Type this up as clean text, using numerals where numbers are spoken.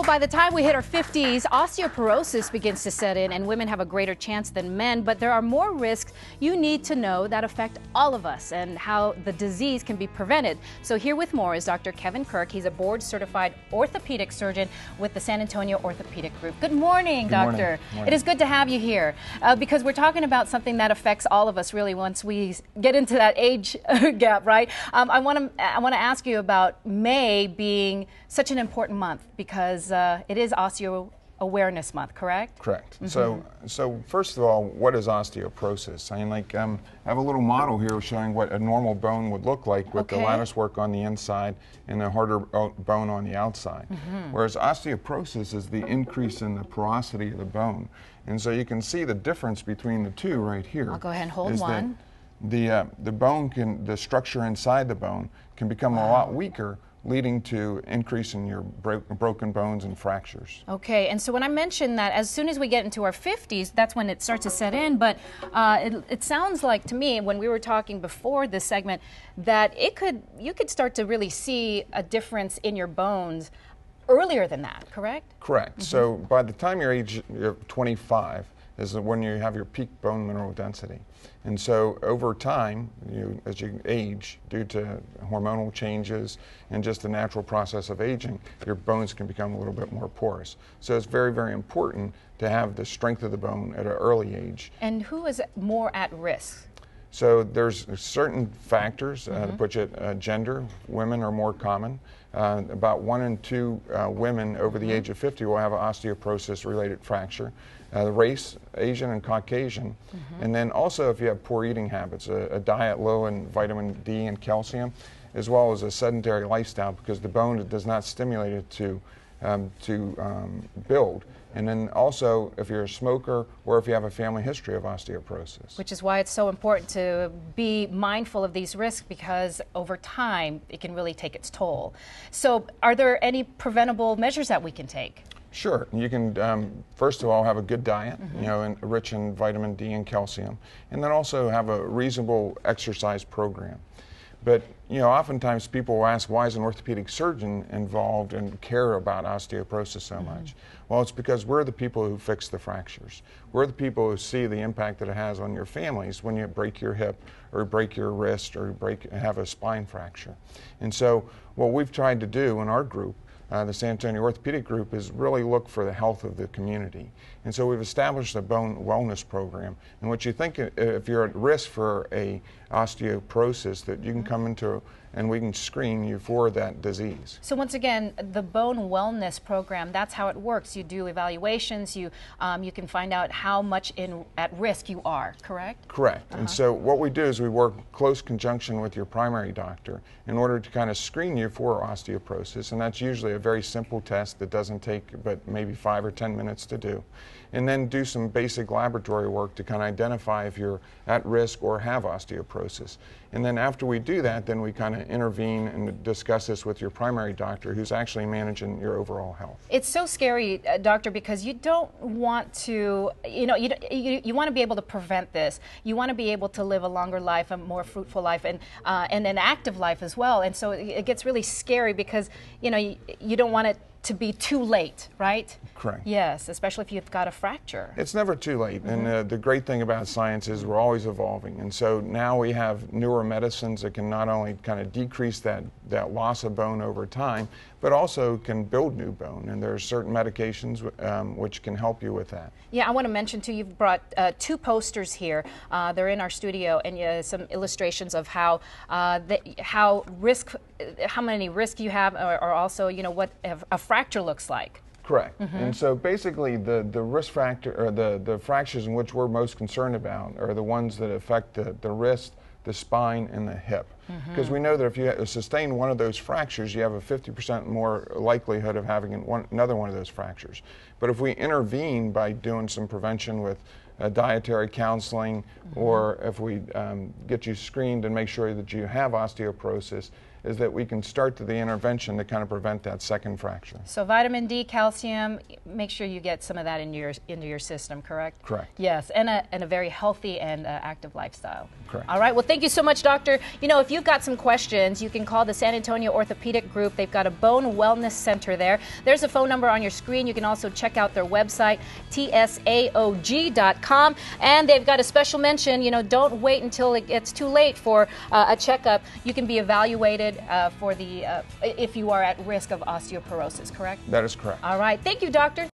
Well, by the time we hit our 50s, osteoporosis begins to set in, and women have a greater chance than men, but there are more risks you need to know that affect all of us and how the disease can be prevented. So here with more is Dr. Kevin Kirk. He's a board-certified orthopedic surgeon with the San Antonio Orthopedic Group. Good morning, Doctor. It is good to have you here because we're talking about something that affects all of us really once we get into that age gap, right? I want to ask you about May being such an important month because it is Osteo Awareness Month, correct? Correct. So first of all, what is osteoporosis? I mean, I have a little model here showing what a normal bone would look like with the lattice work on the inside and the harder bone on the outside. Whereas osteoporosis is the increase in the porosity of the bone. And so you can see the difference between the two right here. I'll go ahead and hold one. The bone the structure inside the bone can become a lot weaker, leading to increase in your broken bones and fractures. Okay, and so when I mentioned that as soon as we get into our 50s, that's when it starts to set in, but it sounds like to me when we were talking before this segment that you could start to really see a difference in your bones earlier than that, correct? Correct. So by the time you're 25 is when you have your peak bone mineral density. And so over time, as you age, due to hormonal changes and just the natural process of aging, your bones can become a little bit more porous. So it's very, very important to have the strength of the bone at an early age. And who is more at risk? So there's certain factors to put you at gender. Women are more common. About 1 in 2 women over the age of 50 will have an osteoporosis-related fracture. The race, Asian and Caucasian. And then also if you have poor eating habits, a diet low in vitamin D and calcium, as well as a sedentary lifestyle because the bone does not stimulate it to build. And then also if you're a smoker or if you have a family history of osteoporosis. Which is why it's so important to be mindful of these risks because over time it can really take its toll. So are there any preventable measures that we can take? Sure. You can, first of all, have a good diet, and rich in vitamin D and calcium, and then also have a reasonable exercise program. But, oftentimes people will ask, why is an orthopedic surgeon involved and care about osteoporosis so much? Well, it's because we're the people who fix the fractures. We're the people who see the impact that it has on your families when you break your hip or break your wrist or have a spine fracture. And so what we've tried to do in our group, the San Antonio Orthopedic Group, is really look for the health of the community. And so we've established a bone wellness program in which you think if you're at risk for a osteoporosis that you can come into and we can screen you for that disease. So once again, the bone wellness program, that's how it works. You do evaluations, you can find out how much at risk you are, correct? Correct. And so what we do is we work close conjunction with your primary doctor in order to kind of screen you for osteoporosis, and that's usually a very simple test that doesn't take but maybe 5 or 10 minutes to do. And then do some basic laboratory work to kind of identify if you're at risk or have osteoporosis. And then after we do that, then we kind of intervene and discuss this with your primary doctor who's actually managing your overall health. It's so scary, doctor, because you don't want to, you want to be able to prevent this. You want to be able to live a longer life, a more fruitful life, and an active life as well. And so it gets really scary because, you don't want it to be too late, right? Correct. Yes, especially if you've got a fracture. It's never too late, and the great thing about science is we're always evolving, and so now we have newer medicines that can not only kind of decrease that loss of bone over time, but also can build new bone, and there are certain medications which can help you with that. Yeah, I want to mention too, you've brought 2 posters here. They're in our studio, and some illustrations of how many risk you have, or also what a fracture looks like. Correct. And so basically the risk factor, or the fractures in which we're most concerned about are the ones that affect the wrist, the spine, and the hip. Because we know that if you sustain one of those fractures, you have a 50% more likelihood of having another one of those fractures. But if we intervene by doing some prevention with dietary counseling, or if we get you screened and make sure that you have osteoporosis, is that we can start the intervention to kind of prevent that second fracture. So vitamin D, calcium, make sure you get some of that into your system, correct? Correct. Yes, and a very healthy and active lifestyle. Correct. All right, well, thank you so much, Doctor. You know, if you've got some questions, you can call the San Antonio Orthopedic Group. They've got a bone wellness center there. There's a phone number on your screen. You can also check out their website, TSAOG.com. And they've got a special mention, you know, don't wait until it gets too late for a checkup. You can be evaluated for if you are at risk of osteoporosis, correct? That is correct. All right. Thank you, Doctor.